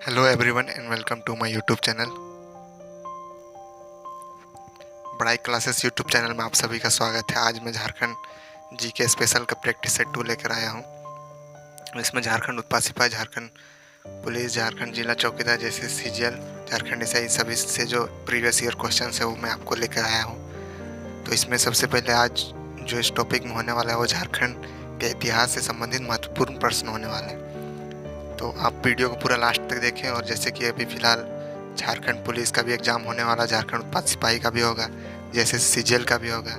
Hello everyone and welcome to my YouTube channel. Padhai classes YouTube channel में आप सभी का स्वागत है। आज मैं झारखंड जीके स्पेशल का प्रैक्टिस सेट 2 लेकर आया हूँ। इसमें झारखंड उत्पाद सिपाही, झारखंड पुलिस, झारखंड जिला चौकीदार जैसे सीजीएल, झारखंड एसआई सभी से जो प्रीवियस ईयर क्वेश्चन है वो मैं आपको लेकर आया हूँ। तो इसमें सबसे पहले आज जो इस टॉपिक में होने वाला है वो झारखंड के इतिहास से संबंधित महत्वपूर्ण प्रश्न होने वाले हैं। तो आप वीडियो को पूरा लास्ट तक देखें। और जैसे कि अभी फ़िलहाल झारखंड पुलिस का भी एग्ज़ाम होने वाला, झारखंड उत्पाद सिपाही का भी होगा, जैसे सीजीएल का भी होगा,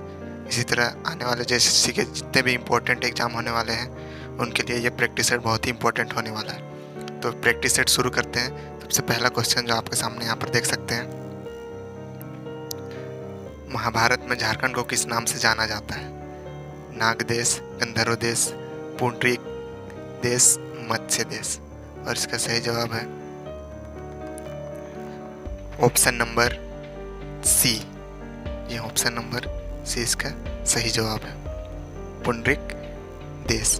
इसी तरह आने वाले जेएसएससी के जितने भी इम्पोर्टेंट एग्ज़ाम होने वाले हैं उनके लिए ये प्रैक्टिस सेट बहुत ही इंपॉर्टेंट होने वाला है। तो प्रैक्टिस सेट शुरू करते हैं। सबसे पहला क्वेश्चन जो आपके सामने यहाँ पर देख सकते हैं, महाभारत में झारखंड को किस नाम से जाना जाता है? नाग देश, गंधर्व देश, पुंडरीक देश, मत्स्य देश। और इसका सही जवाब है ऑप्शन नंबर सी। ये ऑप्शन नंबर सी इसका सही जवाब है, पुंडरीक देश।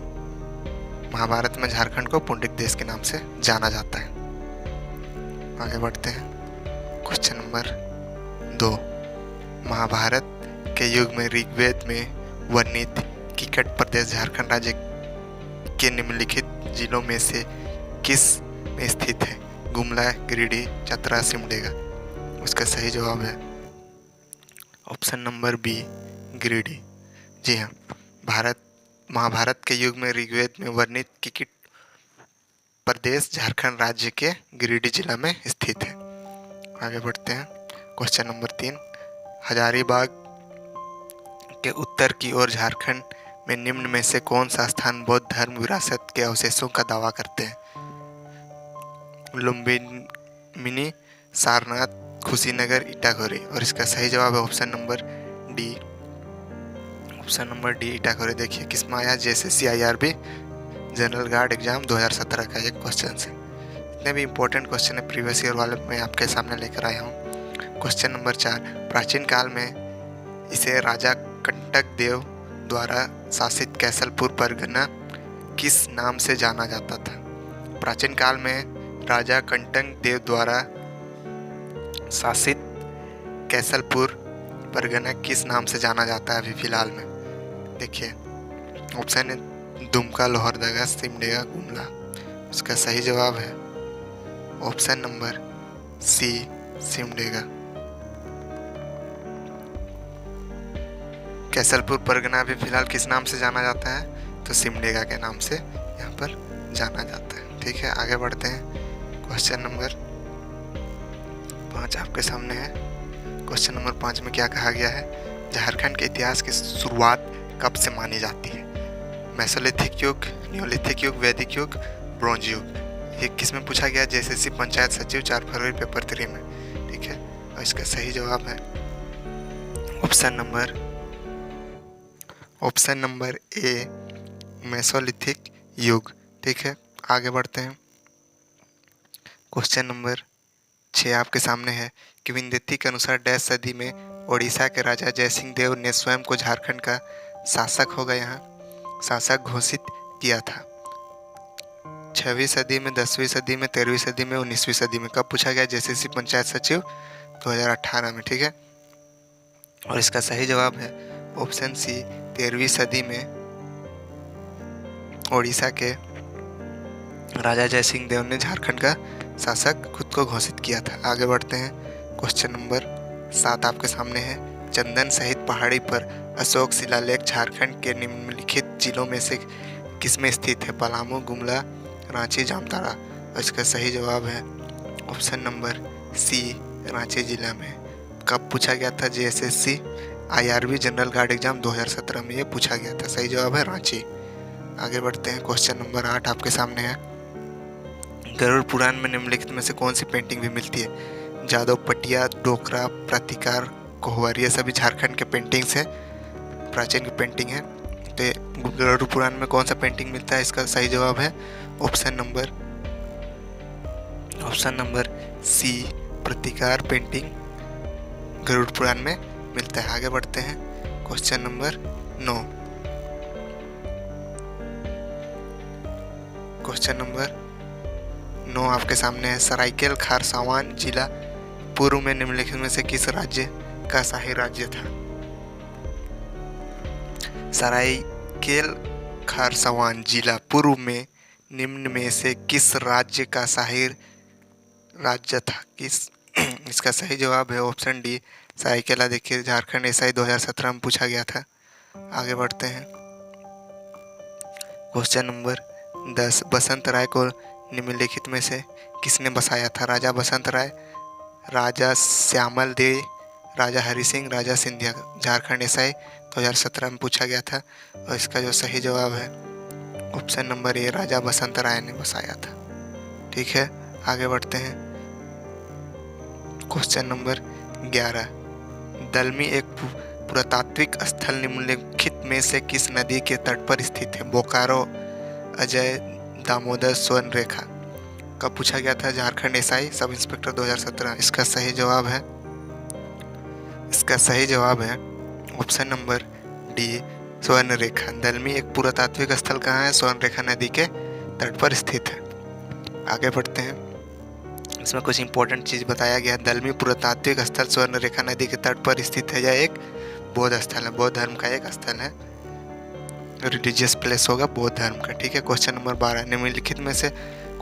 महाभारत में झारखंड को पुंडरीक देश के नाम से जाना जाता है। आगे बढ़ते हैं। क्वेश्चन नंबर 2, महाभारत के युग में ऋग्वेद में वर्णित किकट प्रदेश झारखंड राज्य के निम्नलिखित जिलों में से किस में स्थित है? गुमला, गिरिडीह, चतरा, सिमडेगा। उसका सही जवाब है ऑप्शन नंबर बी, गिरिडीह। जी हाँ, महाभारत के युग में ऋग्वेद में वर्णित किकट प्रदेश झारखंड राज्य के गिरिडीह जिला में स्थित है। आगे बढ़ते हैं। क्वेश्चन नंबर 3, हजारीबाग के उत्तर की ओर झारखंड में निम्न में से कौन सा स्थान बौद्ध धर्म विरासत के अवशेषों का दावा करते हैं? लुम्बिनी, सारनाथ, कुशीनगर, इटाखोरी। और इसका सही जवाब है option number D. Option number D, Itkhori. देखिए किस में आया, JSSC IRB general guard exam 2017 का एक क्वेश्चन है। इतने भी इंपॉर्टेंट क्वेश्चन है प्रीवियस ईयर वाले मैं आपके सामने लेकर आया हूँ। क्वेश्चन नंबर 4, प्राचीन काल में इसे राजा कंटक देव द्वारा शासित कैसलपुर परगना किस नाम से जाना जाता था? प्राचीन काल में राजा कंटक देव द्वारा शासित कैसलपुर परगना किस नाम से जाना जाता है अभी फिलहाल में? देखिए ऑप्शन है दुमका, लोहरदगा, सिमडेगा, गुमला। उसका सही जवाब है ऑप्शन नंबर सी, सिमडेगा। कैसलपुर परगना अभी फिलहाल किस नाम से जाना जाता है? तो सिमडेगा के नाम से यहाँ पर जाना जाता है। ठीक है, आगे बढ़ते हैं। क्वेश्चन नंबर 5 आपके सामने है। क्वेश्चन नंबर 5 में क्या कहा गया है? झारखंड के इतिहास की शुरुआत कब से मानी जाती है? मेसोलिथिक युग, न्योलिथिक युग, वैदिक युग, ब्रॉन्ज युग। ये किस में पूछा गया? जेएसएससी पंचायत सचिव 4 फरवरी पेपर 3 में। ठीक है, और इसका सही जवाब है ऑप्शन नंबर ए, मेसोलिथिक युग। ठीक है, आगे बढ़ते हैं। क्वेश्चन नंबर 6 आपके सामने है। किंवदंती के अनुसार डैश सदी में ओडिशा के राजा जयसिंह देव ने स्वयं को झारखंड का शासक घोषित किया था? 6वीं सदी में, 10वीं सदी में, 13वीं सदी में, 19वीं सदी में। कब पूछा गया? जेएसएससी पंचायत सचिव 2018 में। ठीक है, और इसका सही जवाब है ऑप्शन सी, 13वीं सदी में ओडिशा के राजा जयसिंह देव ने झारखंड का शासक खुद को घोषित किया था। आगे बढ़ते हैं। क्वेश्चन नंबर 7 आपके सामने है। चंदन सहित पहाड़ी पर अशोक शिलालेख झारखंड के निम्नलिखित जिलों में से किस में स्थित है? पलामू, गुमला, रांची, जामताड़ा। इसका सही जवाब है ऑप्शन नंबर सी, रांची जिला में। कब पूछा गया था? JSSC IRB general guard exam 2017 में ये पूछा गया था। सही जवाब है रांची। आगे बढ़ते हैं। क्वेश्चन नंबर 8 आपके सामने है। गरुड़ पुराण में निम्नलिखित में से कौन सी पेंटिंग भी मिलती है? जादव पटिया, डोकरा, प्रतिकार, कोहबर। ये सभी झारखंड के पेंटिंग्स हैं, प्राचीन की पेंटिंग है। तो गरुड़ पुराण में कौन सा पेंटिंग मिलता है? इसका सही जवाब है ऑप्शन नंबर सी, प्रतिकार पेंटिंग गरुड़ पुराण में मिलता है। आगे बढ़ते हैं। Question number 9। क्वेश्चन नंबर 9 आपके सामने है, सराइकेला खारसावान जिला पूर्व में निम्नलिखित में से किस राज्य का शाही राज्य था? सराइकेला खारसावान जिला पूर्व में निम्न में से किस राज्य का शाही राज्य था? किस इसका सही जवाब है ऑप्शन डी, सराइकेला। देखिए झारखंड एसआई 2017 में पूछा गया था। आगे बढ़ते हैं। क्वेश्चन नंबर 10, बसंत राय को निम्नलिखित में से किसने बसाया था? राजा बसंत राय, राजा श्यामल देव, राजा हरि सिंह, राजा सिंधिया। झारखंड एसआई 2017 में पूछा गया था और इसका जो सही जवाब है ऑप्शन नंबर ए, राजा बसंत राय ने बसाया था। ठीक है, आगे बढ़ते हैं। क्वेश्चन नंबर 11, दलमी एक पुरातात्विक स्थल निम्नलिखित में से किस नदी के तट पर स्थित है? बोकारो, अजय, दामोदर, स्वर्ण रेखा। कब पूछा गया था? Jharkhand SI sub inspector 2017। इसका सही जवाब है ऑप्शन नंबर डी, स्वर्ण रेखा। दलमी एक पुरातात्विक स्थल कहाँ है? स्वर्ण रेखा नदी के तट पर स्थित है। आगे बढ़ते हैं। इसमें कुछ इंपॉर्टेंट चीज बताया गया है। दलमी पुरातात्विक स्थल स्वर्ण रेखा नदी के तट पर स्थित है। यह एक बौद्ध स्थल है, बौद्ध धर्म का एक स्थल है, रिलीजियस प्लेस होगा बौद्ध धर्म का। ठीक है, क्वेश्चन नंबर 12, निम्नलिखित में से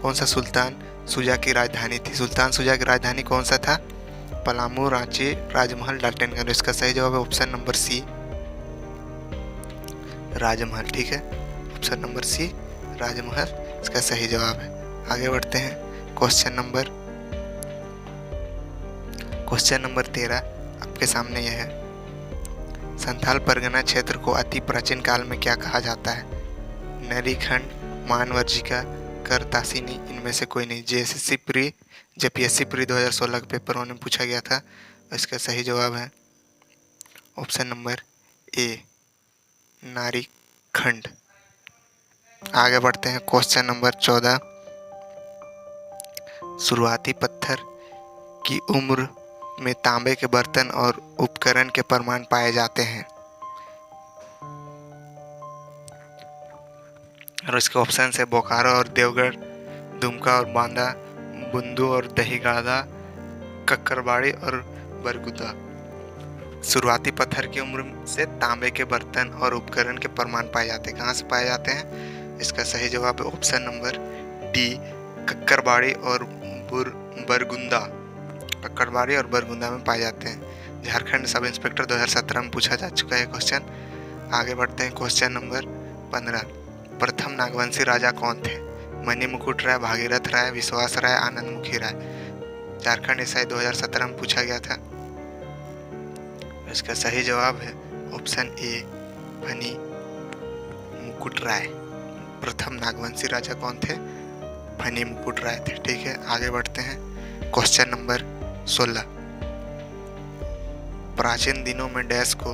कौन सा सुल्तान शुजा की राजधानी थी? सुल्तान शुजा की राजधानी कौन सा था? पलामू, रांची, राजमहल, डाल्टनगंज। इसका सही जवाब है ऑप्शन नंबर सी, राजमहल। ठीक है, ऑप्शन नंबर सी, राजमहल इसका सही जवाब है। आगे बढ़ते हैं। क्वेश्चन नंबर 13 आपके सामने यह है। संथाल परगना क्षेत्र को अति प्राचीन काल में क्या कहा जाता है? नरीखंड, मानवर्जिका, करतासिनी, इनमें से कोई नहीं। जेपीएससी प्री 2016 के पेपर में पूछा गया था। इसका सही जवाब है ऑप्शन नंबर ए, नारीखंड। आगे बढ़ते हैं। क्वेश्चन नंबर 14, शुरुआती पत्थर की उम्र में तांबे के बर्तन और उपकरण के प्रमाण पाए जाते हैं। और इसके ऑप्शन है बोकारो और देवगढ़, दुमका और बांदा, बुंदू और दहीगादा, कक्करबाड़ी और बरगुदा। शुरुआती पत्थर की उम्र से तांबे के बर्तन और उपकरण के प्रमाण पाए जाते हैं। कहाँ से पाए जाते हैं? इसका सही जवाब है ऑप्शन नंबर डी, कक्करबाड़ी और बरगुंदा। कक्करबाड़ी और बरगुंदा में पाए जाते हैं। झारखंड सब इंस्पेक्टर 2017 में पूछा जा चुका है क्वेश्चन। आगे बढ़ते हैं। क्वेश्चन नंबर 15, प्रथम नागवंशी राजा कौन थे? मणिमुकुट राय, भागीरथ राय, विश्वास राय, आनंदमुखी राय। झारखंड एसआई 2017 में पूछा गया था। इसका सही जवाब है ऑप्शन ए, मणिमुकुट राय। प्रथम नागवंशी राजा कौन थे? मणिमुकुट राय थे। ठीक है, आगे बढ़ते हैं। क्वेश्चन नंबर 16, प्राचीन दिनों में डैश को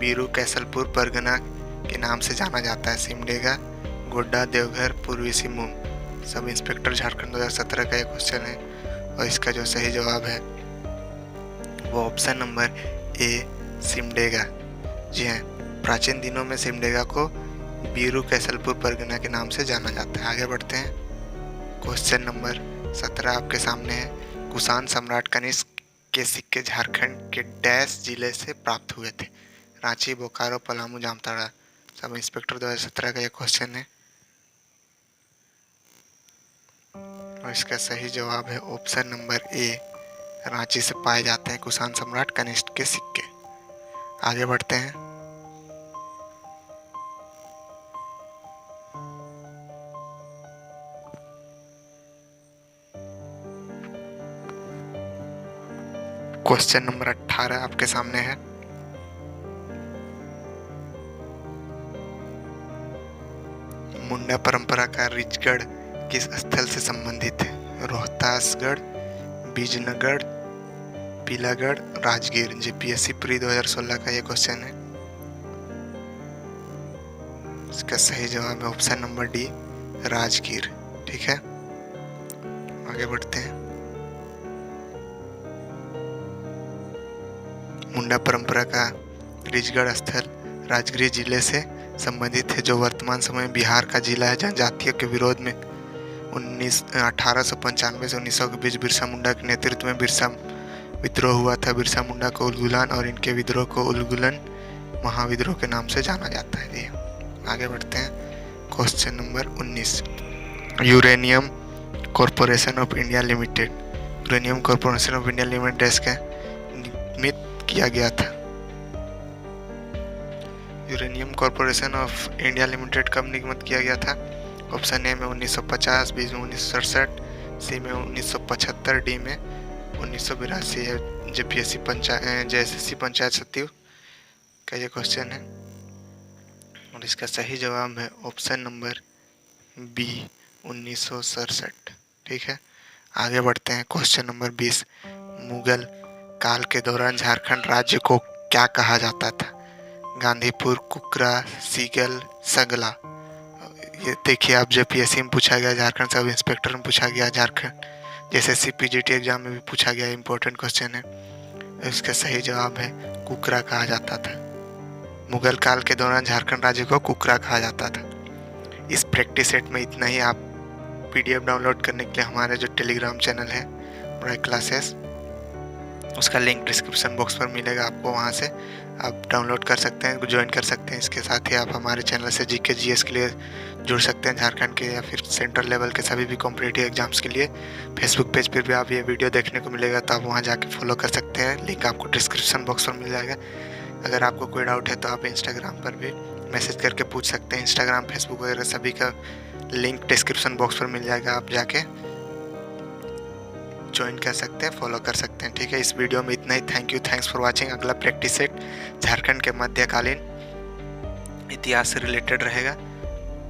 बीरू कैसलपुर परगना के नाम से जाना जाता है? सिमडेगा, गोड्डा, देवघर, पूर्वी सिंहभूम। सब इंस्पेक्टर झारखंड 2017 का एक क्वेश्चन है और इसका जो सही जवाब है वो ऑप्शन नंबर ए, सिमडेगा। जी हाँ, प्राचीन दिनों में सिमडेगा को बीरू कैसलपुर परगना के नाम से जाना जाता है। आगे बढ़ते हैं। क्वेश्चन नंबर 17 आपके सामने है। कुषाण सम्राट कनिष्क के सिक्के झारखंड के डैश जिले से प्राप्त हुए थे? रांची, बोकारो, पलामू, जामताड़ा। सब इंस्पेक्टर 2017 का ये क्वेश्चन है और इसका सही जवाब है ऑप्शन नंबर ए, रांची से पाए जाते हैं कुषाण सम्राट कनिष्क के सिक्के। आगे बढ़ते हैं। क्वेश्चन नंबर 18 आपके सामने है। मुंडा परंपरा का रिचगढ़ किस स्थल से संबंधित है? रोहतासगढ़, बीजनगढ़, पीलागढ़, राजगीर। जेपीएससी प्री 2016 का ये क्वेश्चन है। इसका सही जवाब है ऑप्शन नंबर डी, राजगीर। ठीक है, आगे बढ़ते हैं। मुंडा परंपरा का रिचगढ़ स्थल राजगीर जिले से संबंधित है, जो वर्तमान समय में बिहार का जिला है। जनजातियों के विरोध में 1895 से 1900 के बीच बिरसा मुंडा के नेतृत्व में बिरसा विद्रोह हुआ था। बिरसा मुंडा को उलगुलान और इनके विद्रोह को उलगुलन महाविद्रोह के नाम से जाना जाता है। जी आगे बढ़ते हैं। Question number 19, uranium corporation of India limited, uranium corporation of India limited का निर्मित किया गया था। Uranium corporation of India limited कब निर्मित किया गया था? ऑप्शन ए में 1950, बी में 1967, सी में 1975, डी में 1982 है। JSSC पंचायत सचिव का ये क्वेश्चन है और इसका सही जवाब है ऑप्शन नंबर बी 1967। ठीक है, आगे बढ़ते हैं। क्वेश्चन नंबर 20, मुगल काल के दौरान झारखंड राज्य को क्या कहा जाता था? गांधीपुर, कुकरा, सीगल, सगला। ये देखिए, आप जब PSC में पूछा गया, झारखंड सब इंस्पेक्टर में पूछा गया, झारखंड JSSC PGT एग्जाम में भी पूछा गया, इंपॉर्टेंट क्वेश्चन है। इसका सही जवाब है कुकरा कहा जाता था। मुगल काल के दौरान झारखंड राज्य को कुकरा कहा जाता था। इस प्रैक्टिस सेट में इतना ही। आप PDF डाउनलोड करने के लिए हमारे जो टेलीग्राम चैनल है ब्राइट क्लासेस, उसका लिंक डिस्क्रिप्शन बॉक्स पर मिलेगा आपको, वहाँ से आप डाउनलोड कर सकते हैं, ज्वाइन कर सकते हैं। इसके साथ ही आप हमारे चैनल से GK GS के लिए जुड़ सकते हैं, झारखंड के या फिर सेंट्रल लेवल के सभी भी कॉम्पिटिटिव एग्जाम्स के लिए। फेसबुक पेज पर भी आप ये वीडियो देखने को मिलेगा, तो आप वहाँ जाके फॉलो कर सकते हैं। लिंक आपको डिस्क्रिप्शन बॉक्स पर मिल जाएगा। अगर आपको कोई डाउट है तो आप इंस्टाग्राम पर भी मैसेज करके पूछ सकते हैं। इंस्टाग्राम, फेसबुक वगैरह सभी का लिंक डिस्क्रिप्शन बॉक्स पर मिल जाएगा, आप जाके ज्वाइन कर सकते हैं, फॉलो कर सकते हैं। ठीक है, इस वीडियो में इतना ही। Thank you, thanks for watching. अगला प्रैक्टिस सेट झारखंड के मध्यकालीन इतिहास से रिलेटेड रहेगा,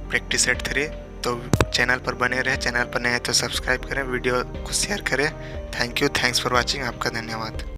प्रैक्टिस सेट 3। तो चैनल पर बने रहे, चैनल पर नए हैं तो सब्सक्राइब करें, वीडियो को शेयर करें। Thank you, thanks for watching. आपका धन्यवाद।